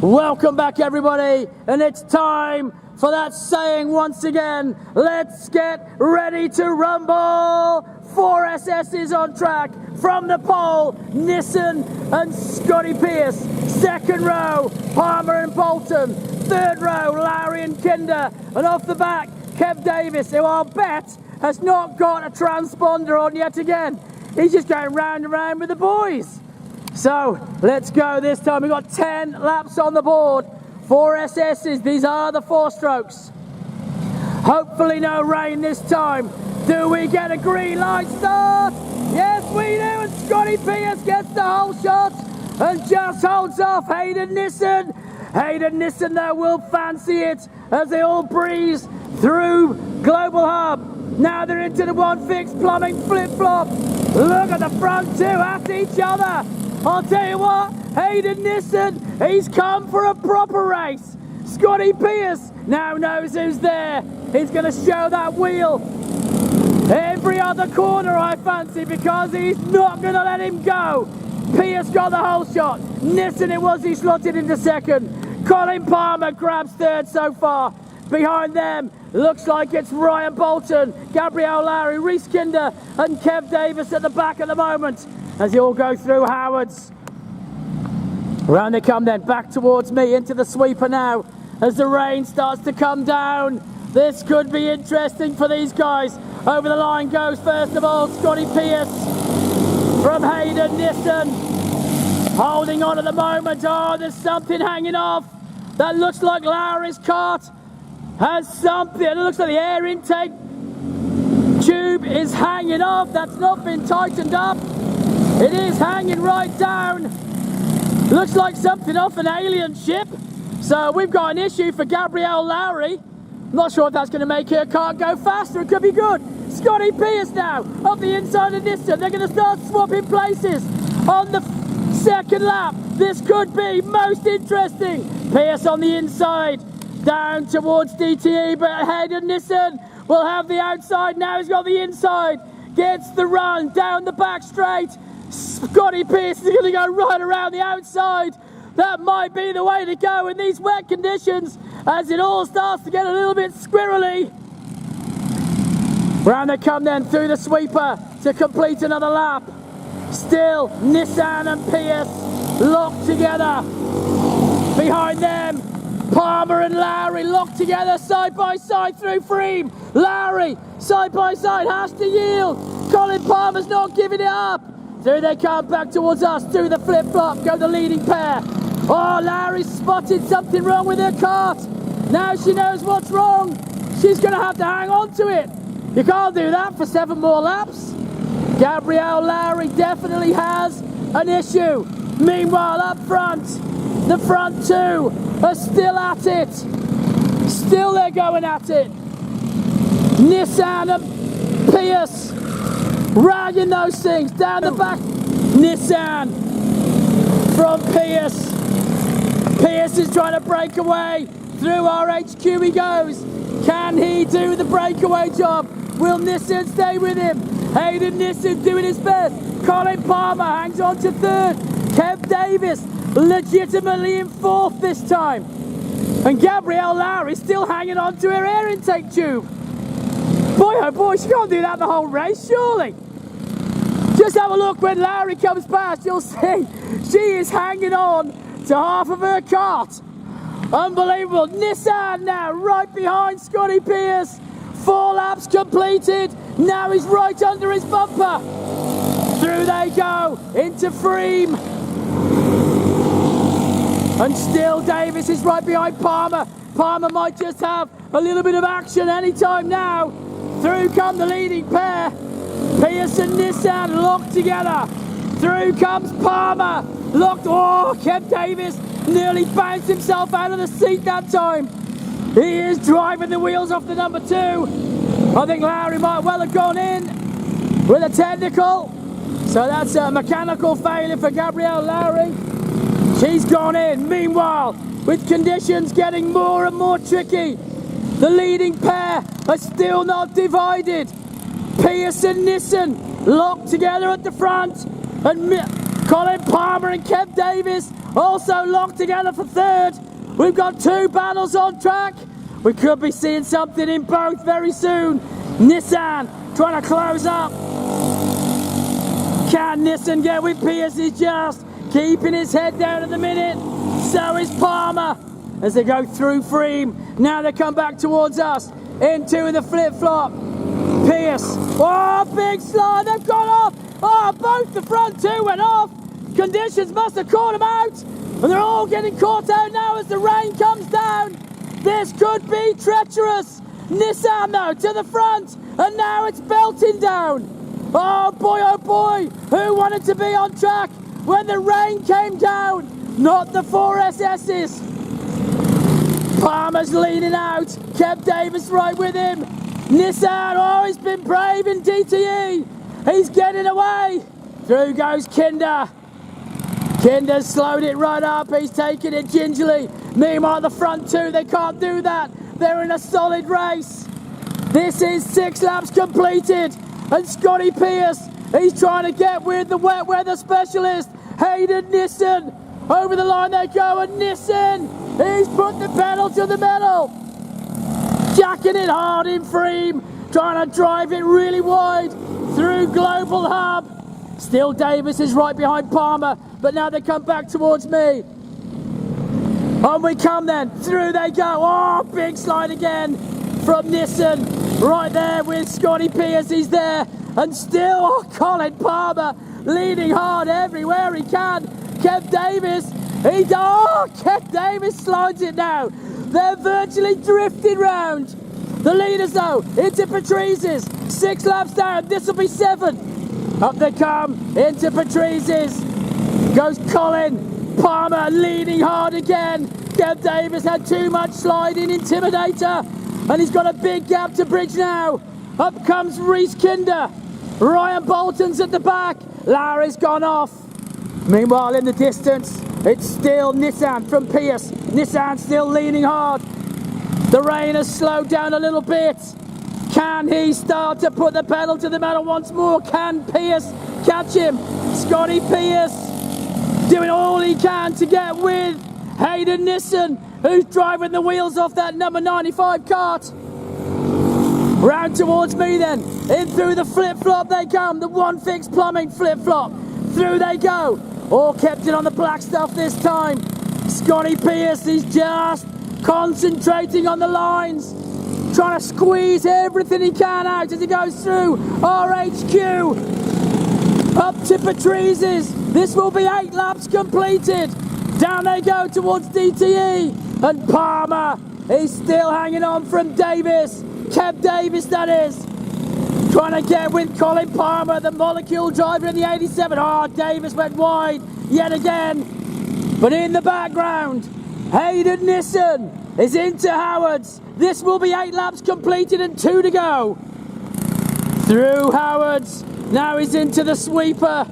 Welcome back, everybody, and it's time for that saying once again. Let's get ready to rumble. 4 SS's on track from the pole. Nissan and Scotty Pierce. Second row, Palmer and Bolton. Third row, Lowry and Kinder. And off the back, Kev Davis, who I'll bet has not got a transponder on yet again. He's just going round and round with the boys. So let's go this time. We've got 10 laps on the board. 4 SS's. These are the 4 strokes. Hopefully no rain this time. Do we get a green light start? Yes, we do. And Scotty Pierce gets the whole shot and just holds off Hayden Nissan. Hayden Nissan, though, will fancy it as they all breeze through Global Hub. Now they're into the one fixed plumbing flip-flop. Look at the front two at each other. I'll tell you what, Hayden Nissan, he's come for a proper race. Scotty Pierce now knows who's there. He's going to show that wheel every other corner, I fancy, because he's not going to let him go. Pierce got the whole shot. Nissan it was, he slotted into second. Colin Palmer grabs third so far. Behind them, looks like it's Ryan Bolton, Gabrielle Lowry, Reese Kinder and Kev Davis at the back at the moment as they all go through Howard's. Round they come then, back towards me, into the sweeper now as the rain starts to come down. This could be interesting for these guys. Over the line goes first of all Scotty Pierce from Hayden Nissan. Holding on at the moment. Oh, there's something hanging off. That looks like Lowry's kart has something. It looks like the air intake tube is hanging off. That's not been tightened up. It is hanging right down. Looks like something off an alien ship. So we've got an issue for Gabrielle Lowry. Not sure if that's going to make her kart go faster. It could be good. Scotty Pierce now off the inside of Nissan. They're going to start swapping places on the second lap. This could be most interesting. Pierce on the inside, down towards DTE, but Hayden Nissan will have the outside. Now he's got the inside. Gets the run down the back straight. Scotty Pierce is going to go right around the outside. That might be the way to go in these wet conditions as it all starts to get a little bit squirrely. Round they come then through the sweeper to complete another lap. Still Nissan and Pierce locked together. Behind them, Palmer and Lowry locked together side by side through Freem. Lowry side by side has to yield. Colin Palmer's not giving it up. Through they come back towards us, through the flip-flop, go the leading pair. Oh, Lowry spotted something wrong with her kart. Now she knows what's wrong. She's going to have to hang on to it. You can't do that for 7 more laps. Gabrielle Lowry definitely has an issue. Meanwhile, up front, the front two are still at it. Still they're going at it. Nissan and Pierce ragging those things down the back. Nissan from Pierce. Pierce is trying to break away. Through RHQ he goes. Can he do the breakaway job? Will Nissan stay with him? Hayden Nissan doing his best. Colin Palmer hangs on to third. Kev Davis legitimately in fourth this time. And Gabrielle Lowry still hanging on to her air intake tube. Boy, oh boy, she can't do that the whole race, surely. Just have a look when Lowry comes past, you'll see she is hanging on to half of her kart. Unbelievable. Nissan now right behind Scotty Pierce. 4 laps completed. Now he's right under his bumper. Through they go into Freem. And still Davis is right behind Palmer. Palmer might just have a little bit of action anytime now. Through come the leading pair. Pierce and Nissan locked together. Through comes Palmer. Locked. Oh, Kev Davis nearly bounced himself out of the seat that time. He is driving the wheels off the number 2. I think Lowry might well have gone in with a technical. So that's a mechanical failure for Gabrielle Lowry. She's gone in. Meanwhile, with conditions getting more and more tricky, the leading pair are still not divided. Pierce and Nissan locked together at the front. And Colin Palmer and Kev Davis also locked together for third. We've got two battles on track. We could be seeing something in both very soon. Nissan trying to close up. Can Nissan get with Pierce? He's just keeping his head down at the minute. So is Palmer as they go through Freem. Now they come back towards us into the flip-flop. Pierce, oh, big slide, they've gone off. Oh, both the front two went off. Conditions must have caught them out. And they're all getting caught out now as the rain comes down. This could be treacherous. Nissan though to the front, and now it's belting down. Oh boy, who wanted to be on track when the rain came down? Not the 4SS's. Palmer's leaning out, Kev Davis right with him. Nissan, oh, he's been brave in DTE. He's getting away. Through goes Kinder. Kinder's slowed it right up, he's taking it gingerly. Meanwhile, the front two, they can't do that. They're in a solid race. This is 6 laps completed. And Scotty Pierce, he's trying to get with the wet weather specialist, Hayden Nissan. Over the line they go, and Nissan, he's put the pedal to the metal. Jacking it hard in Freem, trying to drive it really wide through Global Hub. Still Davis is right behind Palmer, but now they come back towards me. On we come then, through they go. Oh, big slide again from Nissan. Right there with Scotty Pierce, he's there. And still, oh, Colin Palmer leading hard everywhere he can. Kev Davis, Kev Davis slides it now. They're virtually drifting round. The leaders though, into Patrice's. 6 laps down, this will be 7. Up they come, into Patrice's. Goes Colin Palmer leading hard again. Kev Davis had too much sliding, Intimidator. And he's got a big gap to bridge now. Up comes Reese Kinder. Ryan Bolton's at the back. Larry's gone off. Meanwhile, in the distance, it's still Nissan from Pierce. Nissan still leaning hard. The rain has slowed down a little bit. Can he start to put the pedal to the metal once more? Can Pierce catch him? Scotty Pierce doing all he can to get with Hayden Nissan, who's driving the wheels off that number 95 kart. Round towards me then. In through the flip-flop they come. The One Fix Plumbing flip-flop. Through they go. All kept it on the black stuff this time. Scotty Pierce, he's just concentrating on the lines. Trying to squeeze everything he can out as he goes through RHQ. Up to Patrice's. This will be 8 laps completed. Down they go towards DTE. And Palmer, he's still hanging on from Davis. Kev Davis, that is. Trying to get with Colin Palmer, the molecule driver in the 87. Oh, Davis went wide yet again. But in the background, Hayden Nissan is into Howard's. This will be 8 laps completed and 2 to go. Through Howard's. Now he's into the sweeper.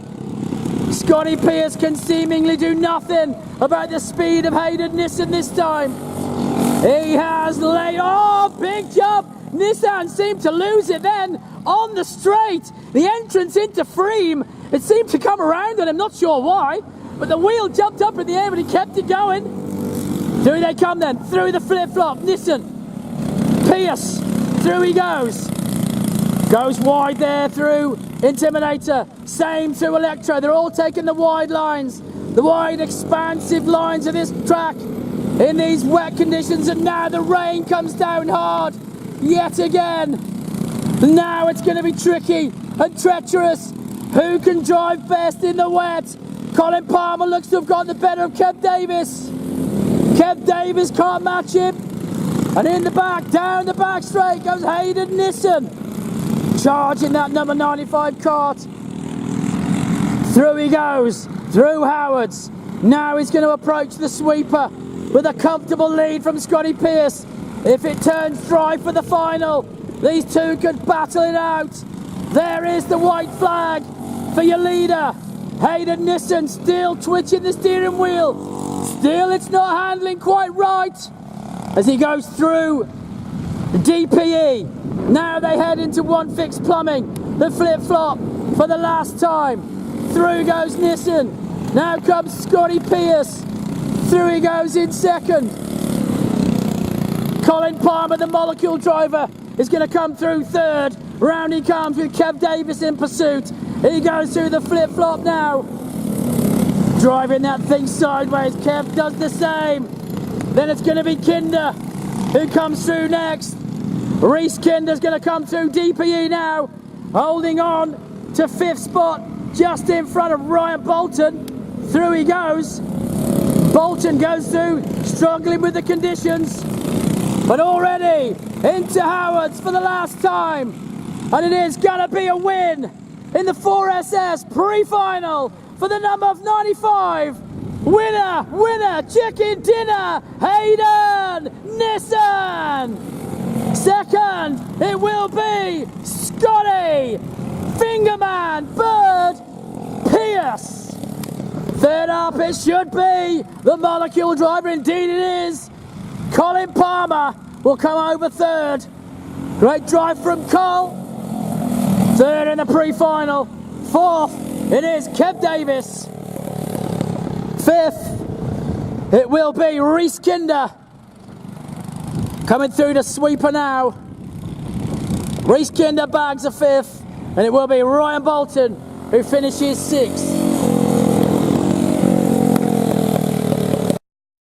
Scotty Pierce can seemingly do nothing about the speed of Hayden Nissan this time. He has laid, oh, big jump. Nissan seemed to lose it then on the straight. The entrance into Freem, it seemed to come around and I'm not sure why, but the wheel jumped up in the air and he kept it going. Through they come then, through the flip-flop, Nissan. Pierce, through he goes. Goes wide there through Intimidator. Same through Electro. They're all taking the wide lines. The wide, expansive lines of this track in these wet conditions. And now the rain comes down hard yet again. Now it's going to be tricky and treacherous. Who can drive best in the wet? Colin Palmer looks to have got the better of Kev Davis. Kev Davis can't match him. And in the back, down the back straight goes Hayden Nissan. Charging that number 95 kart. Through he goes, through Howard's. Now he's going to approach the sweeper with a comfortable lead from Scotty Pierce. If it turns dry for the final, these two could battle it out. There is the white flag for your leader. Hayden Nissan still twitching the steering wheel. Still it's not handling quite right as he goes through DPE. Now they head into One Fix Plumbing, the flip-flop for the last time. Through goes Nissan. Now comes Scotty Pierce. Through he goes in second. Colin Palmer, the molecule driver, is going to come through third. Round he comes with Kev Davis in pursuit. He goes through the flip-flop now. Driving that thing sideways. Kev does the same. Then it's going to be Kinder who comes through next. Reese Kinder's going to come through DPE now. Holding on to 5th spot, just in front of Ryan Bolton. Through he goes. Bolton goes through, struggling with the conditions. But already into Howard's for the last time. And it is going to be a win in the 4SS pre-final for the number of 95. Winner, chicken dinner, Hayden Nissan. Second, it will be Scotty Fingerman Bird Pierce. Third up, it should be the molecule driver. Indeed it is. Colin Palmer will come over third. Great drive from Cole. Third in the pre-final. Fourth, it is Kev Davis. Fifth, it will be Reese Kinder. Coming through the sweeper now. Reese Kinder bags a fifth. And it will be Ryan Bolton who finishes sixth.